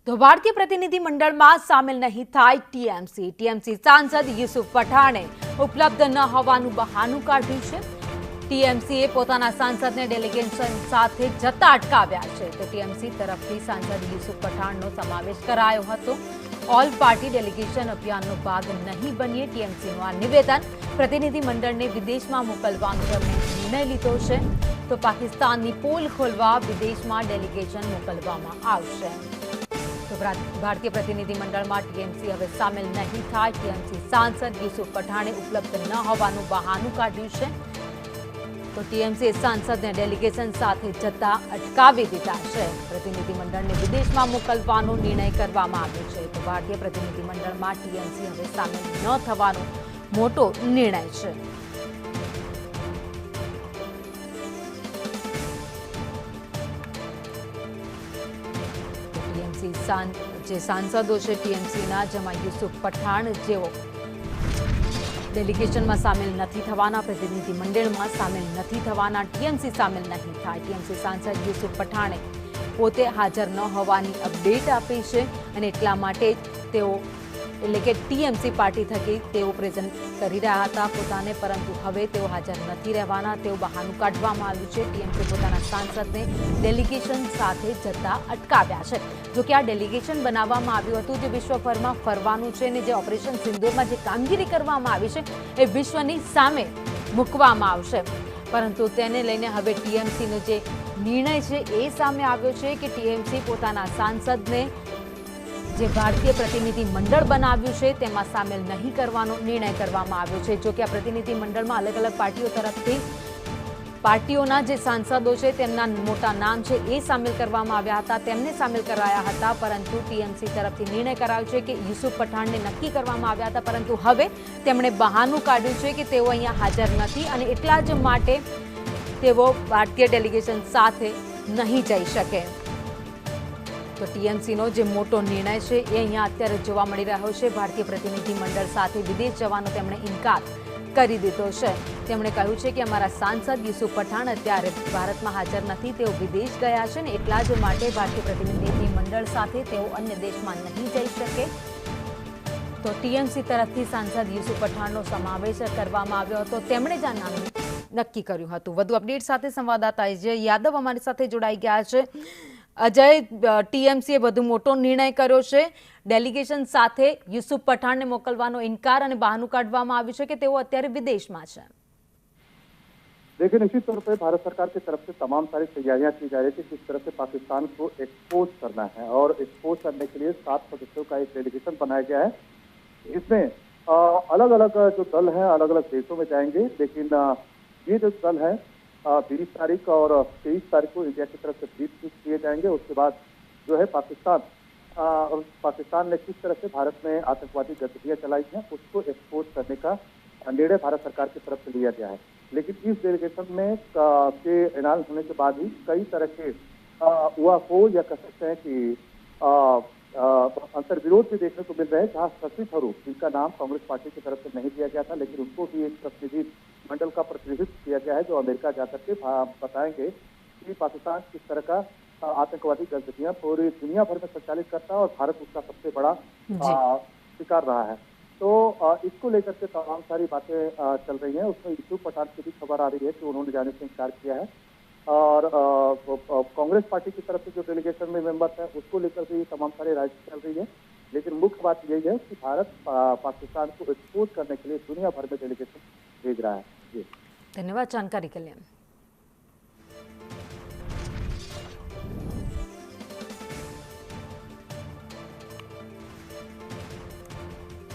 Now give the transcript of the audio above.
तो भारतीय प्रतिनिधिमंडल में सामिल नहीं थाय टीएमसी सांसद यूसुफ पठाणे उपलब्ध न होवानुं बहाનું કાઢ્યું છે। ટીએમસીએ પોતાના સાંસદને ડેલિગેશન સાથે જતા અટકાવ્યા છે। તો ટીએમસી તરફથી સાંસદ यूसुफ પઠાણનો સમાવેશ કરાયો હતો। ઓલ પાર્ટી ડેલિગેશન અભિયાનનો ભાગ નહીં બનીએ ટીએમસીનું આ નિવેદન પ્રતિનિધિમંડળને વિદેશમાં મોકલવાનો તેમણે નિર્ણય લીધો છે। તો પાકિસ્તાનની પોલ ખોલવા વિદેશમાં ડેલિગેશન મોકલવામાં આવશે। तो भारतीय प्रतिनिधिमंडल में टीएमसी हवे सामिल नहीं था। टीएमसी सांसद यूसुफ पठाणे उपलब्ध न होवानुं बहाનું કાઢ્યું છે। तो टीएमसी सांसद ने डेलिगेशन साथे जता अटकावी दीधा है। प्रतिनिधिमंडल ने विदेश में मोकलवानो निर्णय करवामां આવ્યો છે। तो भारतीय प्रतिनिधिमंडल में टीएमसी हवे सामिल न थवानो मोटो निर्णय है। જે સાંસદો છે ટીએમસીના જેમાં यूसुफ પઠાણ જેઓ ડેલિગેશનમાં સામેલ નથી થવાના, પ્રતિનિધિમંડળમાં સામેલ નથી થવાના, ટીએમસી સામેલ નહીં થાય। ટીએમસી સાંસદ यूसुफ પઠાણે પોતે હાજર ન હોવાની અપડેટ આપી છે અને એટલા માટે તેઓ એટલે કે ટીએમસી પાર્ટી થકી તેઓ પ્રેઝન્ટ કરી રહ્યા હતા પોતાને, પરંતુ હવે તેઓ હાજર નથી રહેવાના તેવું બહાનું કાઢવામાં આવ્યું છે। ટીએમસી પોતાના સાંસદને ડેલિગેશન સાથે જતા અટકાવ્યા છે। જો કે આ ડેલિગેશન બનાવવામાં આવ્યું હતું જે વિશ્વભરમાં ફરવાનું છે અને જે ઓપરેશન સિંદૂરમાં જે કામગીરી કરવામાં આવી છે એ વિશ્વની સામે મૂકવામાં આવશે, પરંતુ તેને લઈને હવે ટીએમસીનો જે નિર્ણય છે એ સામે આવ્યો છે કે ટીએમસી પોતાના સાંસદને જે ભારતીય પ્રતિનિધિમંડળ બનાવ્યું છે તેમાં સામેલ નહીં કરવાનો નિર્ણય કરવામાં આવ્યો છે। જો કે આ પ્રતિનિધિમંડળમાં અલગ અલગ પાર્ટીઓ તરફથી પાર્ટીઓના જે સાંસદો છે તેમના મોટા નામ છે એ સામેલ કરવામાં આવ્યા હતા, તેમને સામેલ કરાયા હતા, પરંતુ ટીએમસી તરફથી નિર્ણય કરાયો છે કે यूसुफ પઠાણને નક્કી કરવામાં આવ્યા હતા, પરંતુ હવે તેમણે બહાનું કાઢ્યું છે કે તેઓ અહીંયા હાજર નથી અને એટલા જ માટે તેઓ ભારતીય ડેલિગેશન સાથે નહીં જઈ શકે। तो टीएमसीનો જે મોટો નિર્ણય છે એ અહીંયા અત્યારે જોવા મળી રહ્યો છે। ભારતીય પ્રતિનિધિમંડળ સાથે વિદેશ જવાનો તેમણે ઇનકાર કરી દીધો છે। તેમણે કહ્યું છે કે અમારા સાંસદ यूसुफ પઠાણ અત્યારે ભારતમાં હાજર નથી, તેઓ વિદેશ ગયા છે ને એટલા જ માટે ભારતીય પ્રતિનિધિમંડળ સાથે તેઓ અન્ય દેશમાં નહીં જઈ શકે। તો ટીએમસી તરફથી સાંસદ यूसुफ પઠાણનો સમાવેશ કરવામાં આવ્યો હતો, તેમણે જ આ નામ નક્કી કર્યું હતું। વધુ અપડેટ સાથે સંવાદદાતા અજય યાદવ અમારી સાથે જોડાઈ ગયા છે। અજય, ટીએમસીએ વધુ મોટો નિર્ણય કર્યો છે, ડેલિગેશન સાથે यूसुफ પઠાણને મોકલવાનો ઇનકાર અને બહાનું કાઢવામાં આવ્યું છે કે તેઓ અત્યારે વિદેશમાં છે। देखिए, निश्चित तौर पर भारत सरकार की तरफ से तमाम सारी तैयारियां की जा रही थी किस तरह से पाकिस्तान को एक्सपोज करना है, और एक्सपोज करने के लिए 7 सदस्यों का एक डेलीगेशन बनाया गया है। इसमें अलग अलग जो दल हैं अलग अलग देशों में जाएंगे, लेकिन ये जो दल है 20 तारीख और 23 तारीख को इंडिया की तरफ से ब्रीफ किए जाएंगे। उसके बाद जो है पाकिस्तान ने किस तरह से भारत में आतंकवादी गतिविधियां चलाई हैं उसको एक्सपोज करने का निर्णय भारत सरकार की तरफ से लिया गया है। लेकिन इस डेलीगेशन में के ऐलान होने के बाद ही कई तरह के उहापोह या कह सकते हैं कि अंतर्विरोध भी देखने को मिल रहे हैं, जहाँ शशि थरूर जिनका नाम कांग्रेस पार्टी की तरफ से नहीं दिया गया था, लेकिन उनको भी एक प्रतिनिधि मंडल का प्रतिनिधित्व किया गया है जो अमेरिका जाकर के बताएंगे कि पाकिस्तान किस तरह का आतंकवादी गतिविधियां पूरी दुनिया भर में संचालित करता है और भारत उसका सबसे बड़ा शिकार रहा है। तो इसको लेकर के तमाम सारी बातें चल रही हैं। उसमें यूसुफ पठाण की भी खबर आ रही है कि उन्होंने जाने से इनकार किया है, और कांग्रेस पार्टी की तरफ से जो डेलीगेशन में मेंबर्स हैं उसको लेकर भी तमाम सारी राजनीति चल रही है। लेकिन मुख्य बात यही है कि भारत पाकिस्तान को एक्सपोज करने के लिए दुनिया भर में डेलीगेशन भेज रहा है। धन्यवाद जानकारी के लिए।